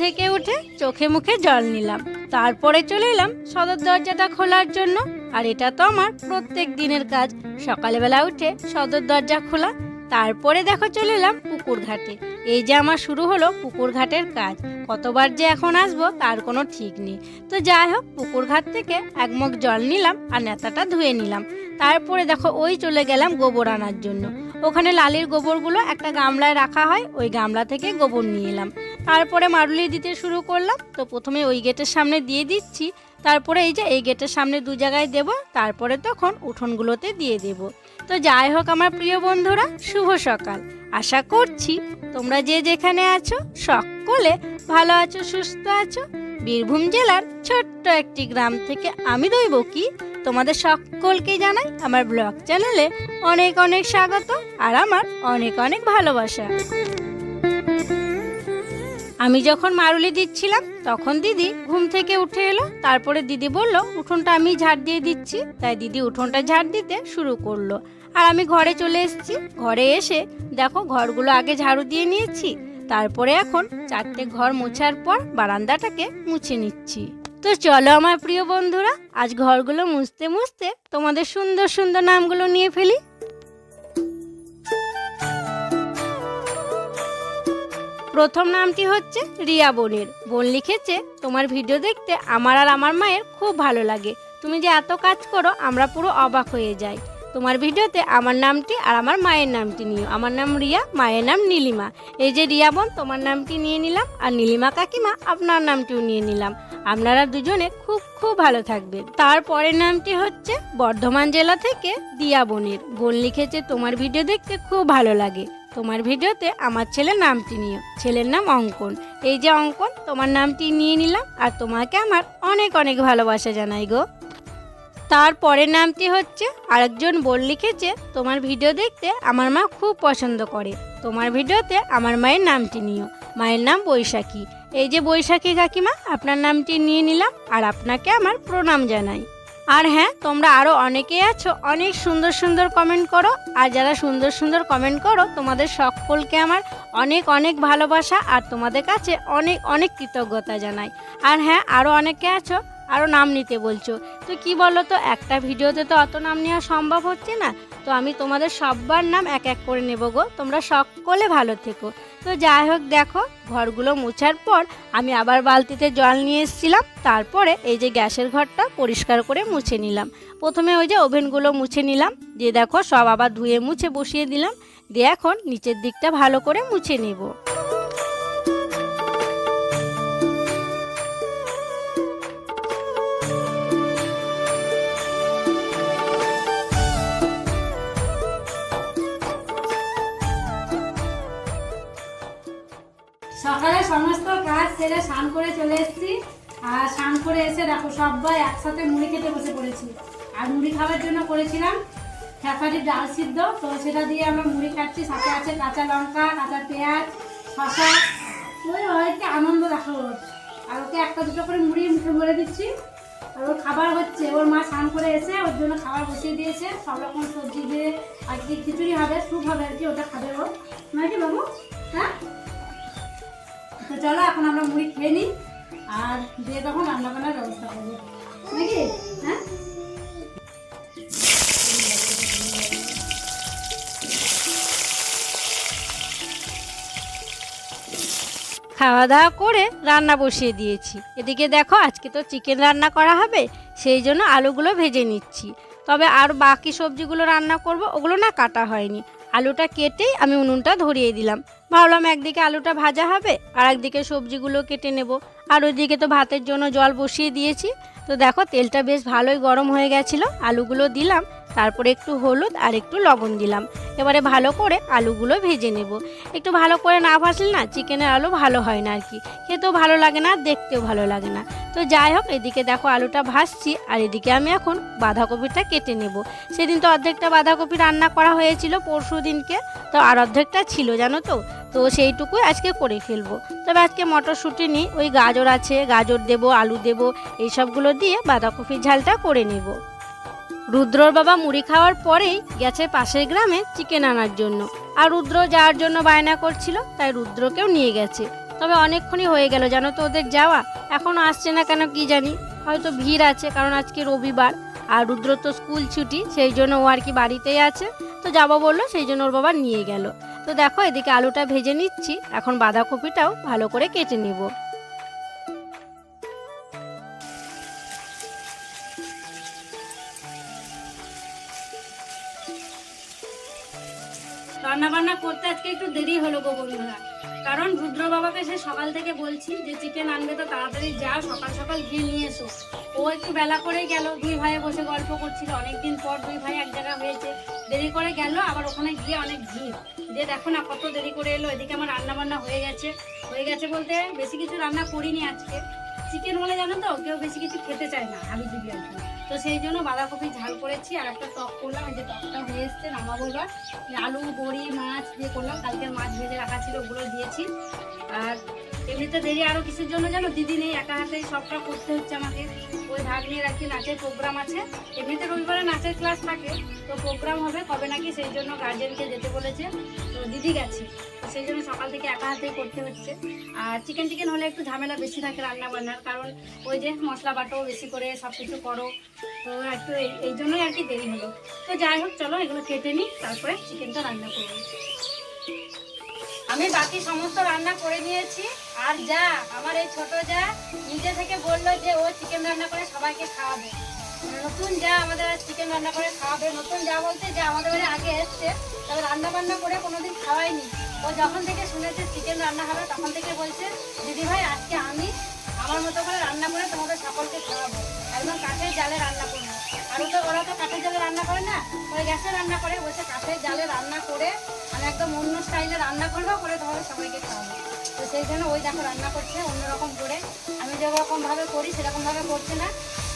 থেকে উঠে চোখে মুখে জল নিলাম, তারপরে চলে এলাম সদর দরজাটা খোলার জন্য। আর এটা তো আমার প্রত্যেক দিনের কাজ, সকালবেলা উঠে সদর দরজা খোলা। তারপরে দেখো চলে এলাম পুকুর ঘাটে। এই যে আমার শুরু হলো পুকুর ঘাটের কাজ, কতবার যে এখন আসবো তার কোনো ঠিক নেই। তো যাই হোক, পুকুর ঘাট থেকে এক মগ জল নিলাম আর নেতাটা ধুয়ে নিলাম। তারপরে দেখো ওই চলে গেলাম গোবর আনার জন্য। ওখানে লালির গোবরগুলো একটা গামলায় রাখা হয়, ওই গামলা থেকে গোবর নিয়ে এলাম। তারপরে মারুলি দিতে শুরু করলাম। তো প্রথমে ওই গেটের সামনে দিয়ে দিচ্ছি, তারপরে এই যে এই গেটের সামনে দু জায়গায় দেব, তারপরে তখন উঠোনগুলোতে দিয়ে দেব। তো যাই হোক আমার প্রিয় বন্ধুরা, শুভ সকাল। আশা করছি তোমরা যে যেখানে আছো সকলে ভালো আছো, সুস্থ আছো। বীরভূম জেলার ছোট্ট একটি গ্রাম থেকে আমি দৈবকী তোমাদের সকলকে জানাই আমার ব্লগ চ্যানেলে অনেক অনেক স্বাগত আর আমার অনেক অনেক ভালোবাসা। আমি যখন মারুলি দিচ্ছিলাম তখন দিদি ঘুম থেকে উঠে এলো। তারপরে দিদি বলল উঠোনটা আমি ঝাড় দিয়ে দিচ্ছি, তাই দিদি উঠোনটা ঝাড় দিতে শুরু করলো। আর আমি ঘরে চলে এসেছি। ঘরে এসে দেখো ঘরগুলো আগে ঝাড়ু দিয়ে নিয়েছি, তারপরে এখন 4টে ঘর মোছার পর বারান্দাটাকে মুছে নিচ্ছি। তো চলো আমার প্রিয় বন্ধুরা, আজ ঘরগুলো মুছতে মুছতে তোমাদের সুন্দর সুন্দর নামগুলো নিয়ে ফেলি। প্রথম নামটি হচ্ছে রিয়া বোনের। বোন লিখেছে, তোমার ভিডিও দেখতে আমার আর আমার মায়ের খুব ভালো লাগে, তুমি যে এত কাজ করো আমরা পুরো অবাক হয়ে যাই। তোমার ভিডিওতে আমার নামটি আর আমার মায়ের নামটি নিও। আমার নাম রিয়া, মায়ের নাম নীলিমা। এই যে রিয়া বোন তোমার নামটি নিয়ে নিলাম, আর নীলিমা কাকিমা আপনার নামটিও নিয়ে নিলাম। আপনারা দুজনে খুব খুব ভালো থাকবেন। তারপরের নামটি হচ্ছে বর্ধমান জেলা থেকে দিয়া বোনের। বোন লিখেছে, তোমার ভিডিও দেখতে খুব ভালো লাগে, তোমার ভিডিওতে আমার ছেলের নামটি নিও। ছেলের নাম অঙ্কন। এই যে অঙ্কন, তোমার নামটি নিয়ে নিলাম, আর তোমাকে আমার অনেক অনেক ভালোবাসা জানাই গো। তারপরের নামটি হচ্ছে আরেকজন বোন লিখেছে, তোমার ভিডিও দেখতে আমার মা খুব পছন্দ করে, তোমার ভিডিওতে আমার মায়ের নামটি নিও। মায়ের নাম বৈশাখী। এই যে বৈশাখী কাকিমা, আপনার নামটি নিয়ে নিলাম, আর আপনাকে আমার প্রণাম জানাই। আর হ্যাঁ, তোমরা আরও অনেকেই আছো, অনেক সুন্দর সুন্দর কমেন্ট করো। আর যারা সুন্দর সুন্দর কমেন্ট করো তোমাদের সকলকে আমার অনেক অনেক ভালোবাসা, আর তোমাদের কাছে অনেক অনেক কৃতজ্ঞতা জানাই। আর হ্যাঁ, আরও অনেকে আছো আরও নাম নিতে বলছো। তো কি বলো তো, একটা ভিডিওতে তো অত নাম নেওয়া সম্ভব হচ্ছে না, তো আমি তোমাদের সবার নাম এক এক করে নেব গো। তোমরা সকলে ভালো থেকো। তো যাই হোক, দেখো ঘরগুলো মোছার পর আমি আবার বালতিতে জল নিয়ে এসেছিলাম। তারপরে এই যে গ্যাসের ঘরটা পরিষ্কার করে মুছে নিলাম। প্রথমে ওই যে ওভেনগুলো মুছে নিলাম, দিয়ে দেখো সব আবার ধুয়ে মুছে বসিয়ে দিলাম। দিয়ে এখন নিচের দিকটা ভালো করে মুছে নেব। সকালে সমস্ত কাজ সেরে স্নান করে চলে এসেছি। আর স্নান করে এসে দেখো সবাই একসাথে মুড়ি খেতে বসে পড়েছি। আর মুড়ি খাওয়ার জন্য করেছিলাম খেসারির ডাল সিদ্ধ, তো সেটা দিয়ে আমরা মুড়ি খাচ্ছি। সাথে আছে কাঁচা লঙ্কা, কাঁচা পেঁয়াজ, শসা। ওই হয়তো আনন্দ দেখো। আর ওকে একটা দুটো করে মুড়ি মুখে ভরে দিচ্ছি। আর ওর খাবার হচ্ছে, ওর মা স্নান করে এসে ওর জন্য খাবার বসিয়ে দিয়েছে, সব রকম সবজি দিয়ে। আর কি খিচুড়ি হবে, স্যুপ হবে আর কি, ওটা খাবে ও নাকি বাবু? হ্যাঁ, তো চলো এখন আমরা মুড়ি খেয়ে নিই, আর দিয়ে তখন রান্না বান্নার ব্যবস্থা করবো নাকি। হ্যাঁ, খাওয়া দাওয়া করে রান্না বসিয়ে দিয়েছি। এদিকে দেখো আজকে তো চিকেন রান্না করা হবে, সেই জন্য আলুগুলো ভেজে নিচ্ছি। তবে আর বাকি সবজিগুলো রান্না করব, ওগুলো না কাটা হয়নি। আলুটা কেটেই আমি উনুনটা ধরিয়ে দিলাম। ভাবলাম একদিকে আলুটা ভাজা হবে আর একদিকে সবজিগুলো কেটে নেব। আর ওইদিকে তো ভাতের জন্য জল বসিয়ে দিয়েছি। তো দেখো তেলটা বেশ ভালোই গরম হয়ে গেছিলো, আলুগুলো দিলাম, তারপরে একটু হলুদ আর একটু লবণ দিলাম। এবারে ভালো করে আলুগুলো ভেজে নেব। একটু ভালো করে না ভাজলে না চিকেনের আলু ভালো হয় না আর কি, খেতেও ভালো লাগে না, দেখতেও ভালো লাগে না। তো যাই হোক, এদিকে দেখো আলুটা ভাজছি, আর এদিকে আমি এখন বাঁধাকপিটা কেটে নেব। সেদিন তো অর্ধেকটা বাঁধাকপি রান্না করা হয়েছিল পরশু দিনকে, তো আর অর্ধেকটা ছিল জানো তো, তো সেইটুকুই আজকে করে ফেলবো। তবে আজকে মটরশুঁটি নিই, ওই গাজর আছে, গাজর দেবো, আলু দেবো, এইসবগুলো দিয়ে বাঁধাকপির ঝালটা করে নেব। রুদ্রর বাবা মুড়ি খাওয়ার পরেই গেছে পাশের গ্রামে চিকেন আনার জন্য। আর রুদ্র যাওয়ার জন্য বায়না করছিল, তাই রুদ্রকেও নিয়ে গেছে। তবে অনেকক্ষণই হয়ে গেল জানো তো ওদের যাওয়া, এখনও আসছে না কেন কি জানি। হয়তো ভিড় আছে, কারণ আজকে রবিবার আর রুদ্র তো স্কুল ছুটি, সেই জন্য ও আর কি বাড়িতেই আছে। তো যাবো বললো, সেই জন্য ওর বাবা নিয়ে গেল। তো দেখো এদিকে আলুটা ভেজে নিচ্ছি, এখন বাঁধাকপিটাও ভালো করে কেটে নেব। রান্না বান্না করতে আজকে একটু দেরি হলো গো বন্ধুরা, কারণ রুদ্র বাবাকে সে সকাল থেকে বলছি যে চিকেন আনবে তো তাড়াতাড়ি যাও, সকাল সকাল গিয়ে নিয়ে এসো। ও একটু বেলা করেই গেল, দুই ভাইয়ে বসে গল্প করছিল, অনেকদিন পর দুই ভাই এক জায়গা হয়েছে, দেরি করে গেল। আবার ওখানে গিয়ে অনেক ভিড়, যে দেখো না কত দেরি করে এলো। এদিকে আমার রান্না বান্না হয়ে গেছে বলতে বেশি কিছু রান্না করিনি আজকে। চিকেন হলে জানো তো কেউ বেশি কিছু খেতে চায় না, হাবি দিবি আর কি। তো সেই জন্য বাঁধাকপি ঝাল করেছি আর একটা টক করলাম, এই যে টকটা হয়ে এসছে, নামাবো এবার। আলু বড়ি মাছ দিয়ে করলাম, কালকে মাছ ভেজে রাখা ছিল ওগুলো দিয়েছি। আর এমনিতে দেরি আরও কিছুর জন্য জানো, দিদি নেই, একা হাতেই সবটা করতে হচ্ছে আমাকে। ওই ভাগ নিয়ে রাখি, নাচের প্রোগ্রাম আছে, এমনিতে রবিবারে নাচের ক্লাস থাকে, তো প্রোগ্রাম হবে কবে নাকি, সেই জন্য গার্জেনকে যেতে বলেছে, তো দিদি গেছে, সেই জন্য সকাল থেকে একা হাতেই করতে হচ্ছে। আর চিকেন হলে একটু ঝামেলা বেশি থাকে রান্না বান্নার, কারণ ওই যে মশলা বাটো বেশি করে সব কিছু করো, তো একটু এই জন্যই আর কি দেরি হলো। তো যাই হোক চলো এগুলো কেটে নিই, তারপরে চিকেনটা রান্না করবো। আমি বাকি সমস্ত রান্না করে নিয়েছি। আর যা আমার এই ছোট যা নিজে থেকে বললো যে ও চিকেন রান্না করে সবাইকে খাওয়াবে, নতুন যা আমাদের চিকেন রান্না করে খাওয়াবে। নতুন যা বলতে যে আমাদের বাড়ি আগে এসছে, তবে রান্না বান্না করে কোনোদিন খাওয়াইনি। ও যখন থেকে শুনেছে চিকেন রান্না হবে তখন থেকে বলছে দিদি ভাই আজকে আমি আমার মতো করে রান্না করে তোমাদের সকলকে খাওয়াবো, একদম কাঠের জালে রান্না করবো। আর ওরা তো কাঠের জালে রান্না করে না, ওই গ্যাসে রান্না করে, বলছে কাঠের জালে রান্না করে আমি একদম অন্য স্টাইলে রান্না করবো, করে তোমাদের সবাইকে খাওয়াবো। তো সেই জন্য ওই দেখো রান্না করছে অন্যরকম করে, আমি যেরকমভাবে করি সেরকমভাবে করছে না।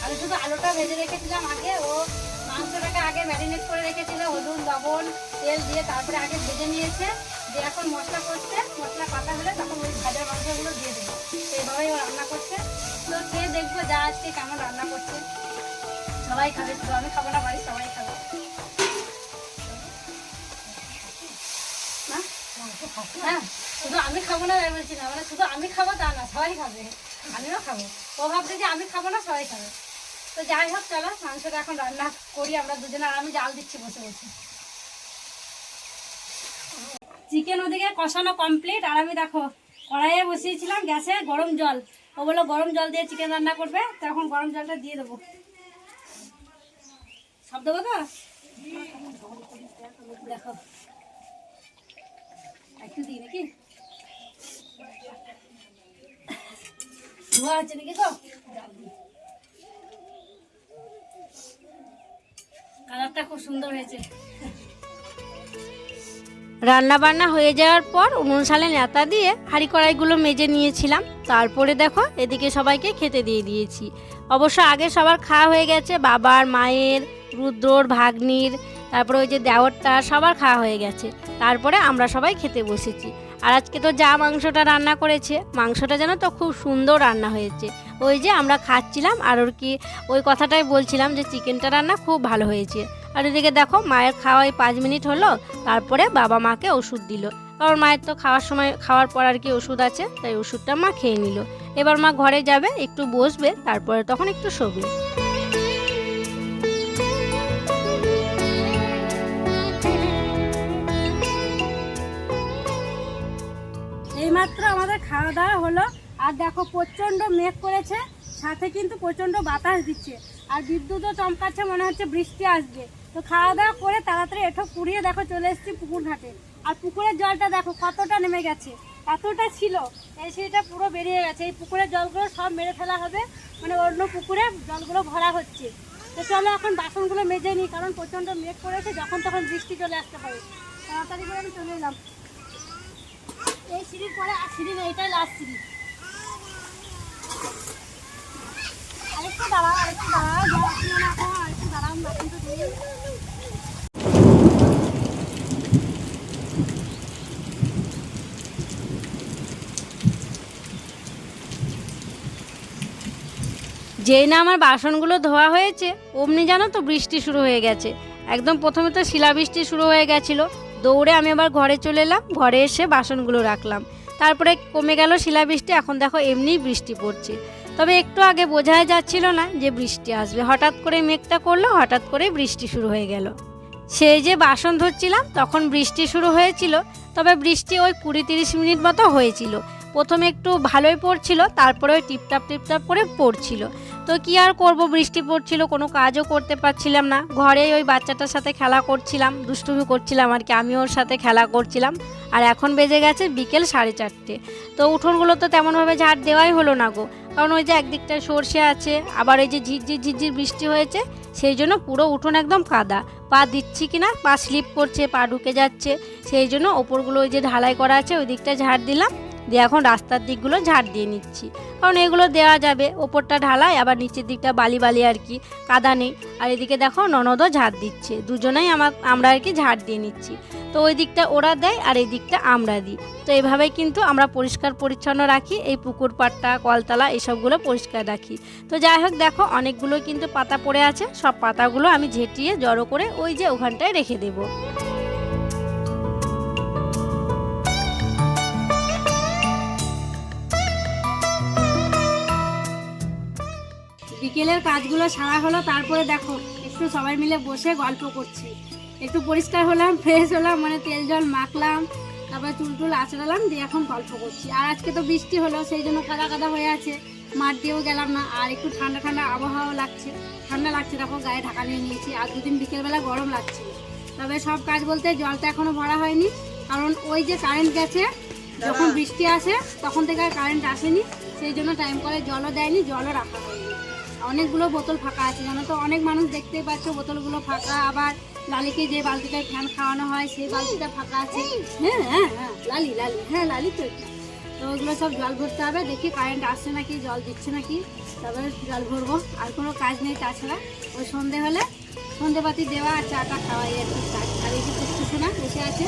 আমি শুধু আলুটা ভেজে রেখেছিলাম আগে, ও মাংসটাকে আগে ম্যারিনেট করে রেখেছিল হলুদ লবণ তেল দিয়ে, তারপরে আগে ভেজে নিয়েছে, যে এখন মশলা করছে, মশলা পাতা হলে তখন ওই ভাজা মাংসগুলো দিয়ে দেবো। সেইভাবেই ও রান্না করছে। তো খেয়ে দেখবো যা আজকে কেমন রান্না করছে। সবাই খাবে, শুধু আমি খাবো না, বাড়ির সবাই খাবে না। হ্যাঁ শুধু আমি খাবো না তাই বলছি না, মানে শুধু আমি খাবো তা না, সবাই খাবে, আমিও খাবো। ও ভাবছে যে আমি খাবো না সবাই খাবে। তো যাই হোক চলো মাংসটা এখন রান্না করি আমরা দুজনে, আর আমি জাল দিচ্ছি বসে বসে। চিকেন ওদিকে কষানো কমপ্লিট, আর আমি দেখো কড়াইয়ে বসিয়েছিলাম গ্যাসে গরম জল। ও বললো গরম জল দিয়ে চিকেন রান্না করবে, তো এখন গরম জলটা দিয়ে দেবো। সব দেবো তো, দেখো একটু দিই নাকি, ধোয়া হচ্ছে নাকি তো, কালারটা খুব সুন্দর হয়েছে। রান্না বান্না হয়ে যাওয়ার পর উনুন সালে নেতা দিয়ে হাঁড়ি কড়াইগুলো মেজে নিয়েছিলাম। তারপরে দেখো এদিকে সবাইকে খেতে দিয়ে দিয়েছি। অবশ্য আগে সবার খাওয়া হয়ে গেছে, বাবার মায়ের রুদ্রর ভাগ্নির, তারপরে ওই যে দেওরটা সবার খাওয়া হয়ে গেছে। তারপরে আমরা সবাই খেতে বসেছি। আর আজকে তো যা মাংসটা রান্না করেছে, মাংসটা যেন তো খুব সুন্দর রান্না হয়েছে। ওই যে আমরা খাচ্ছিলাম আর ওর কি ওই কথাটাই বলছিলাম যে চিকেনটা রান্না খুব ভালো হয়েছে। আর এদিকে দেখো মায়ের খাওয়াই 5 মিনিট হলো, তারপরে বাবা মাকে ওষুধ দিল, কারণ মায়ের তো খাওয়ার পর আর কি ওষুধ আছে, তাই ওষুধটা মা খেয়ে নিল। এবার মা ঘরে যাবে, একটু বসবে, তারপরে তখন একটু শোবে। এইমাত্র আমাদের খাওয়া দাওয়া হলো, আর দেখো প্রচণ্ড মেঘ করেছে, সাথে কিন্তু প্রচণ্ড বাতাস দিচ্ছে, আর বিদ্যুৎও চমকাচ্ছে, মনে হচ্ছে বৃষ্টি আসবে। তো খাওয়া দাওয়া করে তাড়াতাড়ি এঠো পুড়িয়ে দেখো চলে এসেছি পুকুর ঘাটে। আর পুকুরের জলটা দেখো কতটা নেমে গেছে, এতটা ছিল এই সেটা পুরো বেরিয়ে গেছে। এই পুকুরের জলগুলো সব মেরে ফেলা হবে, মানে অন্য পুকুরে জলগুলো ভরা হচ্ছে। তো চলো এখন বাসনগুলো মেজে নিই, কারণ প্রচণ্ড মেঘ করেছে, যখন তখন বৃষ্টি চলে আসতে পারে। তাড়াতাড়ি করে আমি চলে এলাম। এই সিঁড়ির পরে আর সিঁড়ি নেই, এটাই লাস্ট সিঁড়ি। আরেকটু দাঁড়াও, আরেকটু দাঁড়াও, আরেকটু দাঁড়াও, বাসন তো দিয়ে। যেই না আমার বাসনগুলো ধোয়া হয়েছে অমনি জানো তো বৃষ্টি শুরু হয়ে গেছে। একদম প্রথমে তো শিলাবৃষ্টি শুরু হয়ে গেছিলো। দৌড়ে আমি আবার ঘরে চলে এলাম, ঘরে এসে বাসনগুলো রাখলাম। তারপরে কমে গেল শিলাবৃষ্টি, এখন দেখো এমনিই বৃষ্টি পড়ছে। তবে একটু আগে বোঝাই যাচ্ছিল না যে বৃষ্টি আসবে, হঠাৎ করে মেঘটা করলো, হঠাৎ করে বৃষ্টি শুরু হয়ে গেল। সেই যে বাসন ধুচ্ছিলাম তখন বৃষ্টি শুরু হয়েছিল, তবে বৃষ্টি ওই 20-30 মিনিট মতো হয়েছিল। প্রথমে একটু ভালোই পড়ছিল, তারপরে ওই টিপটাপ টিপটাপ করে পড়ছিল। তো কি আর করব, বৃষ্টি পড়ছিল, কোনো কাজও করতে পারছিলাম না। ঘরেই ওই বাচ্চাটার সাথে খেলা করছিলাম, দুষ্টুমি করছিলাম আর কি, আমি ওর সাথে খেলা করছিলাম। আর এখন বেজে গেছে বিকেল 4:30। তো উঠোনগুলো তো তেমনভাবে ঝাড় দেওয়াই হলো না গো, কারণ ওই যে একদিকটায় সর্ষে আছে, আবার ওই যে ঝিরঝির ঝিরঝির বৃষ্টি হয়েছে, সেই জন্য পুরো উঠোন একদম কাদা। পা দিচ্ছি কিনা পা স্লিপ করছে, পা ঢুকে যাচ্ছে, সেই জন্য ওপরগুলো ওই যে ঢালাই করা আছে ওই দিকটা ঝাড় দিলাম, দিয়ে এখন রাস্তার দিকগুলো ঝাড় দিয়ে নিচ্ছি, কারণ এগুলো দেওয়া যাবে। ওপরটা ঢালাই, আবার নিচের দিকটা বালি বালি আর কি, কাদা নেই। আর এদিকে দেখো ননদও ঝাড় দিচ্ছে, দুজনেই আমরা আর কি ঝাড় দিয়ে নিচ্ছি। তো ওই দিকটা ওরা দেয় আর এই দিকটা আমরা দিই। তো এভাবেই কিন্তু আমরা পরিষ্কার পরিচ্ছন্ন রাখি, এই পুকুর পাড়টা, কলতলা এসবগুলো পরিষ্কার রাখি। তো যাই হোক দেখো অনেকগুলো কিন্তু পাতা পড়ে আছে, সব পাতাগুলো আমি ঝেঁটিয়ে জড়ো করে ওই যে ওখানটায় রেখে দেবো। বিকেলের কাজগুলো সারা হলো, তারপরে দেখো একটু সবাই মিলে বসে গল্প করছি। একটু পরিষ্কার হলাম, ফ্রেশ হলাম, মানে তেল জল মাখলাম, তারপরে চুল টুল আঁচড়ালাম, দিয়ে এখন গল্প করছি। আর আজকে তো বৃষ্টি হলো, সেই জন্য কাদা কাদা হয়ে আছে, মাঠ দিয়েও গেলাম না। আর একটু ঠান্ডা ঠান্ডা আবহাওয়া লাগছে, ঠান্ডা লাগছে, দেখো গায়ে ঢাকা নিয়ে নিয়েছি। আর দুদিন বিকেলবেলা গরম লাগছে। তবে সব কাজ বলতে জলটা এখনও ভরা হয়নি, কারণ ওই যে কারেন্ট গেছে, যখন বৃষ্টি আসে তখন থেকে আর কারেন্ট আসেনি, সেই জন্য টাইম করে জলও দেয়নি, জলও রাখা হয়নি। অনেকগুলো বোতল ফাঁকা আছে, জানো তো, অনেক মানুষ দেখতেই পাচ্ছ বোতলগুলো ফাঁকা। আবার লালিকে যে বালতিটায় ফ্যান খাওয়ানো হয় সেই বালতিটা ফাঁকা আছে। হ্যাঁ হ্যাঁ হ্যাঁ লালি লালি, হ্যাঁ লালি তো এটা। তো ওগুলো সব জল ভরতে হবে, দেখি কারেন্ট আসছে নাকি, জল দিচ্ছে নাকি, তবে জল ভরবো। আর কোনো কাজ নেই, তাছাড়া ওই সন্ধে হলে সন্ধেবাতি দেওয়া আর চাটা খাওয়াই আর কি কাজ। আর এই যে কিছু না বসে আছে,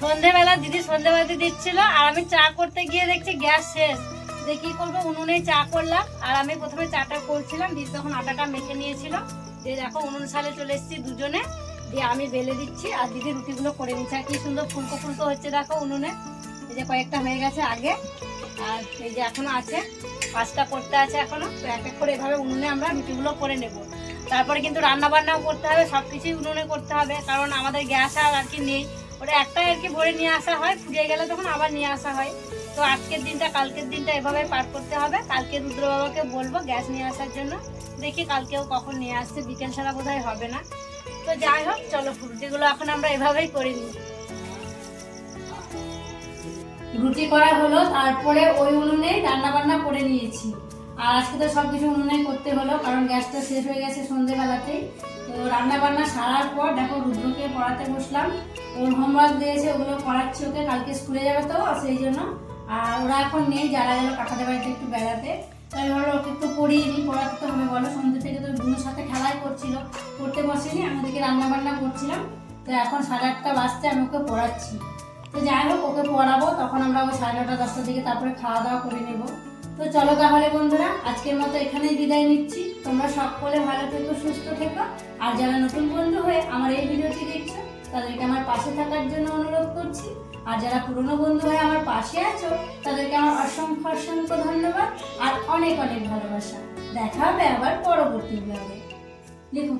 সন্ধেবেলা দিদি সন্ধেবাতি দিচ্ছিল, আর আমি চা করতে গিয়ে দেখছি গ্যাস শেষ। দেখি করবো, উনুনে চা করলাম। আর আমি প্রথমে চাটা করছিলাম, দিদি তখন আটাটা মেখে নিয়েছিল। দিয়ে দেখো উনুন সালে চলে এসেছি দুজনে, দিয়ে আমি বেলে দিচ্ছি আর দিদি রুটিগুলো করে নিচ্ছে। আর কি সুন্দর ফুলকো ফুলকো হচ্ছে দেখো উনুনে। এই যে কয়েকটা হয়ে গেছে আগে, আর এই যে এখনো আছে, 5টা করতে আছে এখনো। তো এক এক করে এভাবে উনুনে আমরা রুটিগুলো করে নেব। তারপরে কিন্তু রান্না বান্নাও করতে হবে, সব কিছুই উনুনে করতে হবে, কারণ আমাদের গ্যাস আর কি নেই। ওটা একটাই আর কি ভরে নিয়ে আসা হয়, ফুরিয়ে গেলে তখন আবার নিয়ে আসা হয়। তো আজকের দিনটা কালকের দিনটা এভাবে পার করতে হবে। কালকে রুদ্র বাবাকে বলবো গ্যাস নিয়ে আসার জন্য, দেখি কালকেও কখন নিয়ে আসছে, বিকেল ছাড়া বোধহয় হবে না। তো যাই হোক চলো, রুটিগুলো এখন আমরা এভাবেই করে নিই। রুটি করা হলো, তারপরে ওই উনুনে রান্না বান্না করে নিয়েছি। আর আজকে তো সব কিছু উনুনে করতে হলো, কারণ গ্যাসটা শেষ হয়ে গেছে সন্ধ্যেবেলাতেই। তো রান্না বান্না সারার পর দেখো রুদ্রকে পড়াতে বসলাম, ওর হোমওয়ার্ক দিয়েছে ওগুলো করাচ্ছি ওকে, কালকে স্কুলে যাবে তো সেই জন্য। আর ওরা এখন নেই, যারা গেল কাকাদের বাড়িতে একটু বেড়াতে, তাই ভালো ওকে একটু পড়িয়ে নিই, পড়াতে তো হবে বলো। সন্ধ্যে থেকে তো বোনের সাথে খেলাই করছিল, পড়তে বসেনি, আমি ওদিকে রান্না বান্না করছিলাম। তো এখন 8:30 বাজতে আমি ওকে পড়াচ্ছি। তো যাই হোক ওকে পড়াবো, তখন আমরা ওই 9:30 10টার দিকে তারপরে খাওয়া দাওয়া করে নেব। তো চলো তাহলে বন্ধুরা, আজকের মতো এখানেই বিদায় নিচ্ছি। তোমরা সকলে ভালো থেকো, সুস্থ থেকো। আর যারা নতুন বন্ধু হয়ে আমার এই ভিডিওটি দেখছো, তাদেরকে আমার পাশে থাকার জন্য অনুরোধ করছি। আর যারা পুরনো বন্ধু হয়ে আমার পাশে আছো, তাদেরকে আমার অসংখ্য অসংখ্য ধন্যবাদ আর অনেক অনেক ভালোবাসা। দেখা হবে আবার পরবর্তী ব্লগে। লিখো।